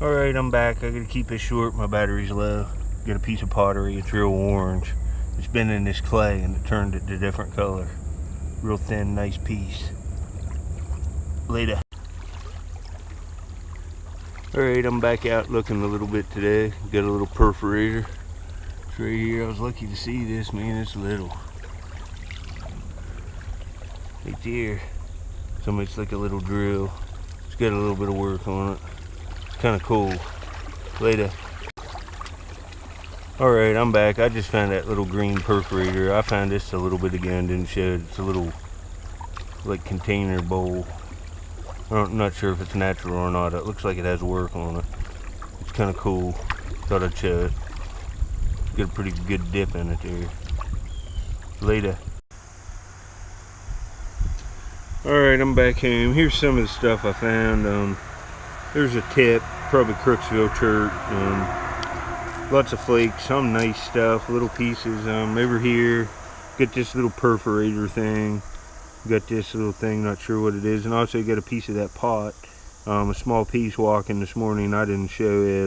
Alright, I'm back. I gotta keep this short, my battery's low. Got a piece of pottery, it's real orange. It's been in this clay and it turned it to a different color. Real thin, nice piece. Later. Alright, I'm back out looking a little bit today. Got a little perforator. It's right here. I was lucky to see this, man. It's little. Right there. So it's like a little drill. It's got a little bit of work on it. Kind of cool. Later. Alright, I'm back. I just found that little green perforator. I found this a little bit again, didn't show it. It's a little like container bowl. I'm not sure if it's natural or not. It looks like it has work on it. It's kind of cool. Thought I'd show it. Got a pretty good dip in it there. Later. Alright, I'm back home. Here's some of the stuff I found. There's a tip, probably Crooksville chert. Lots of flakes, some nice stuff, little pieces. Over here, got this little perforator thing. Got this little thing, not sure what it is. And also got a piece of that pot. A small piece walking this morning. I didn't show it.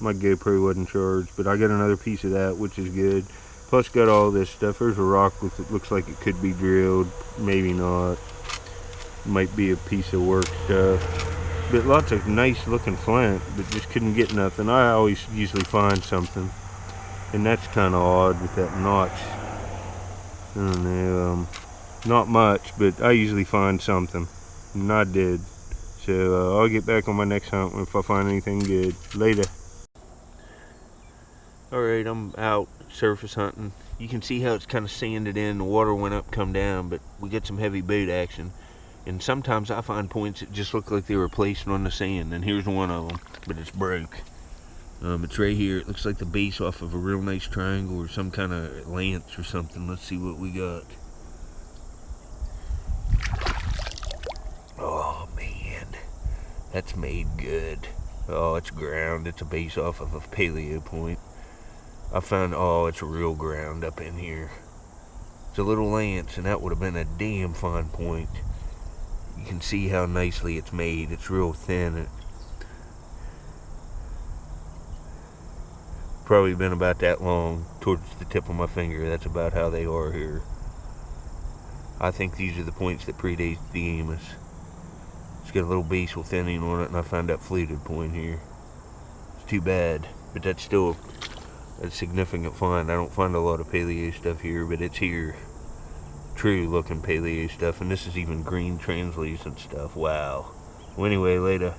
My GoPro wasn't charged. But I got another piece of that, which is good. Plus got all this stuff. There's a rock with it. Looks like it could be drilled. Maybe not. Might be a piece of work stuff. But lots of nice looking flint, but just couldn't get nothing. I always usually find something. And that's kind of odd with that notch. I don't know, not much, but I usually find something. And I did. So I'll get back on my next hunt if I find anything good. Later. Alright, I'm out surface hunting. You can see how it's kind of sanded in. The water went up, come down, but we get some heavy boat action. And sometimes I find points that just look like they were placed on the sand. And here's one of them, but it's broke. It's right here. It looks like the base off of a real nice triangle or some kind of lance or something. Let's see what we got. Oh, man. That's made good. Oh, it's ground. It's a base off of a paleo point. I found, oh, it's real ground up in here. It's a little lance, and that would have been a damn fine point. You can see how nicely it's made. It's real thin. Probably been about that long towards the tip of my finger. That's about how they are here. I think these are the points that predate the Amos. It's got a little basal thinning on it, and I found that fluted point here. It's too bad, but that's still a significant find. I don't find a lot of paleo stuff here, but it's here. True looking paleo stuff, and this is even green translucent stuff. Wow. Well, anyway, later.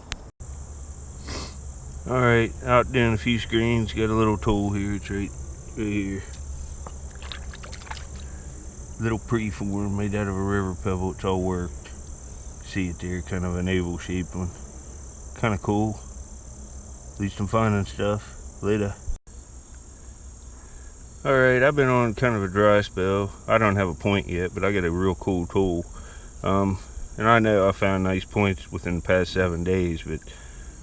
Alright, out doing a few screens. Got a little tool here. It's right here. Little preform made out of a river pebble. It's all worked. See it there, kind of an oval shaped one. Kind of cool. At least I'm finding stuff. Later. Alright, I've been on kind of a dry spell. I don't have a point yet, but I got a real cool tool. And I know I found nice points within the past 7 days, but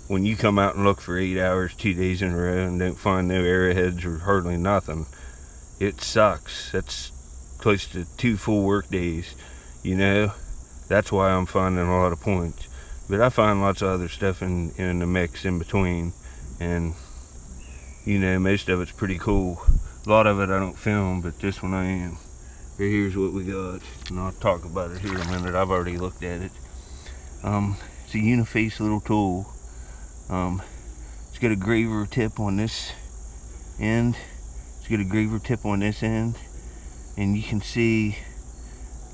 when you come out and look for 8 hours, 2 days in a row, and don't find no arrowheads or hardly nothing, it sucks. That's close to 2 full work days, you know? That's why I'm finding a lot of points. But I find lots of other stuff in the mix in between, and, you know, most of it's pretty cool. A lot of it I don't film, but this one I am. Right here's what we got, and I'll talk about it here in a minute. I've already looked at it. It's a uniface little tool. It's got a graver tip on this end. It's got a graver tip on this end, and you can see,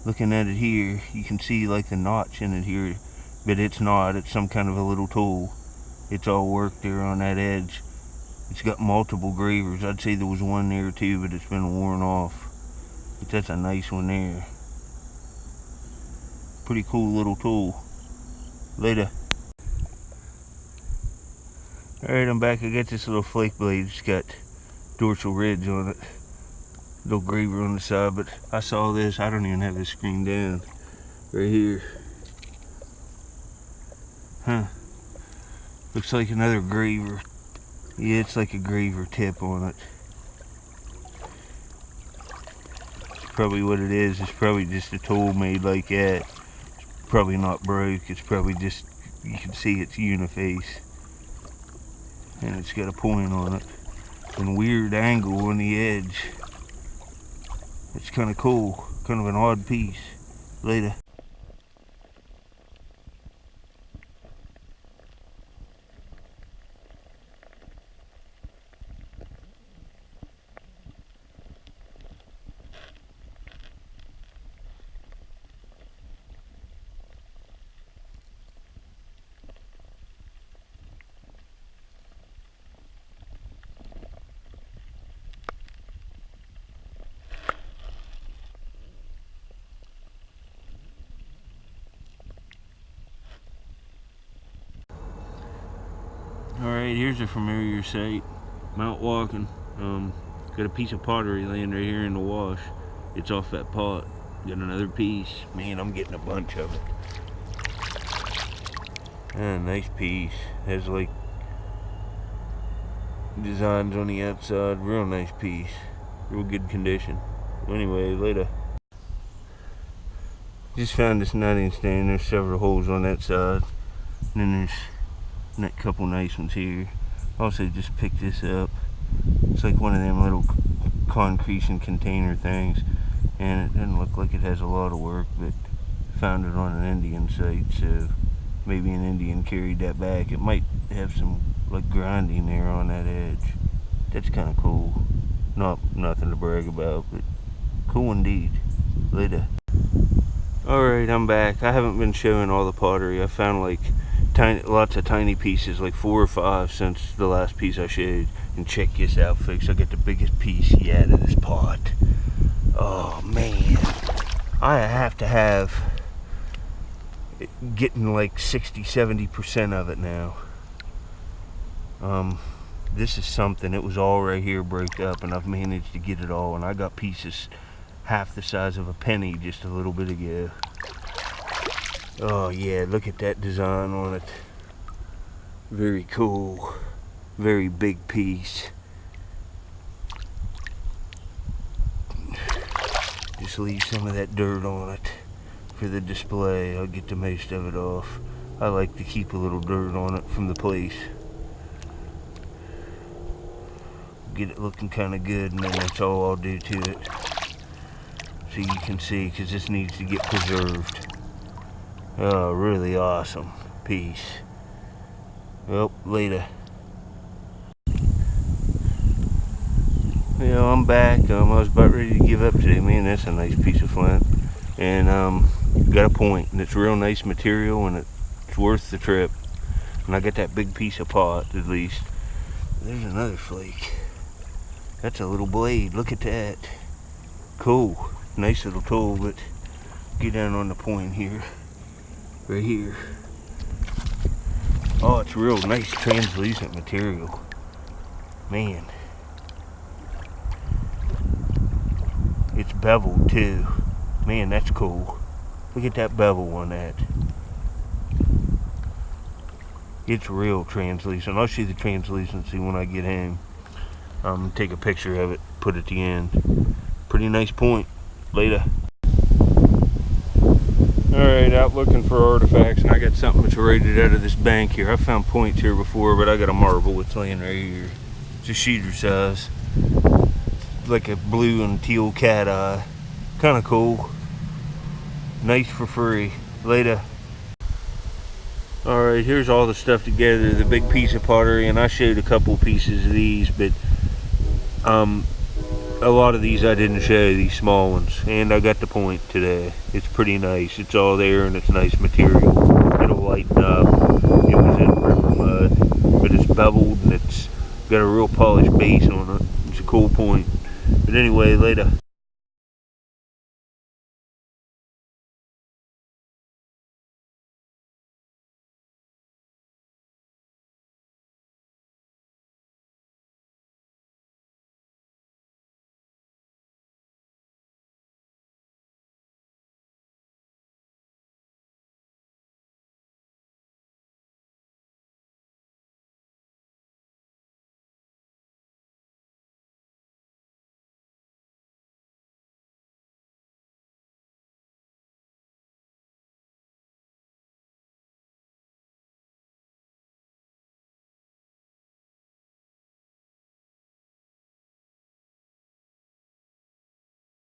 looking at it here, you can see like the notch in it here, but it's not. It's some kind of a little tool. It's all worked there on that edge. It's got multiple gravers. I'd say there was one there too, but it's been worn off. But that's a nice one there. Pretty cool little tool. Later. Alright, I'm back. I got this little flake blade. It's got dorsal ridge on it. Little graver on the side, but I saw this. I don't even have this screen down. Right here. Huh. Looks like another graver. Yeah, it's like a graver tip on it. It's probably what it is. It's probably just a tool made like that. It's probably not broke. It's probably just, you can see it's uniface. and it's got a point on it and weird angle on the edge. It's kind of cool, kind of an odd piece. Later. Alright, here's a familiar sight. I'm out walking. Got a piece of pottery laying right here in the wash. It's off that pot. Got another piece. Man, I'm getting a bunch of it. Nice piece. Has like designs on the outside. Real nice piece. Real good condition. Anyway, later. Just found this nutting stand. There's several holes on that side. And then there's a couple nice ones here. Also just picked this up. It's like one of them little concretion container things, and it doesn't look like it has a lot of work, but found it on an Indian site, so maybe an Indian carried that back. It might have some like grinding there on that edge. That's kind of cool. Nothing to brag about, but cool indeed. Later. Alright, I'm back. I haven't been showing all the pottery. I found like lots of tiny pieces, like 4 or 5 since the last piece I showed. And check this out, folks. I got the biggest piece yet of this pot. Oh man, I have to have getting like 60-70% of it now. This is something. It was all right here break up, and I've managed to get it all, and I got pieces half the size of a penny just a little bit ago. Oh yeah, look at that design on it. Very cool. Very big piece. Just leave some of that dirt on it for the display. I'll get the most of it off. I like to keep a little dirt on it from the place. Get it looking kind of good, and then that's all I'll do to it. So you can see, because this needs to get preserved. Oh, really awesome piece. Well, later. Yeah, I'm back. I was about ready to give up today. Man, that's a nice piece of flint. And got a point, and it's real nice material, and it's worth the trip. And I got that big piece of pot, at least. There's another flake. That's a little blade. Look at that. Cool. Nice little tool, but get down on the point here. Right here. Oh, it's real nice translucent material. Man. It's beveled too. Man, that's cool. Look at that bevel on that. It's real translucent. I'll show you the translucency when I get home. Take a picture of it, put it at the end. Pretty nice point. Later. Alright, out looking for artifacts, and I got something that's raided out of this bank here. I found points here before, but I got a marble. It's laying right here. It's a shooter size. Like a blue and teal cat eye. Kind of cool. Nice for free. Later. Alright, here's all the stuff together. The big piece of pottery, and I showed a couple pieces of these, but a lot of these I didn't show, these small ones. And I got the point today. It's pretty nice. It's all there, and it's nice material. It'll lighten up. It was in river mud, but it's beveled, and it's got a real polished base on it. It's a cool point. But anyway, later.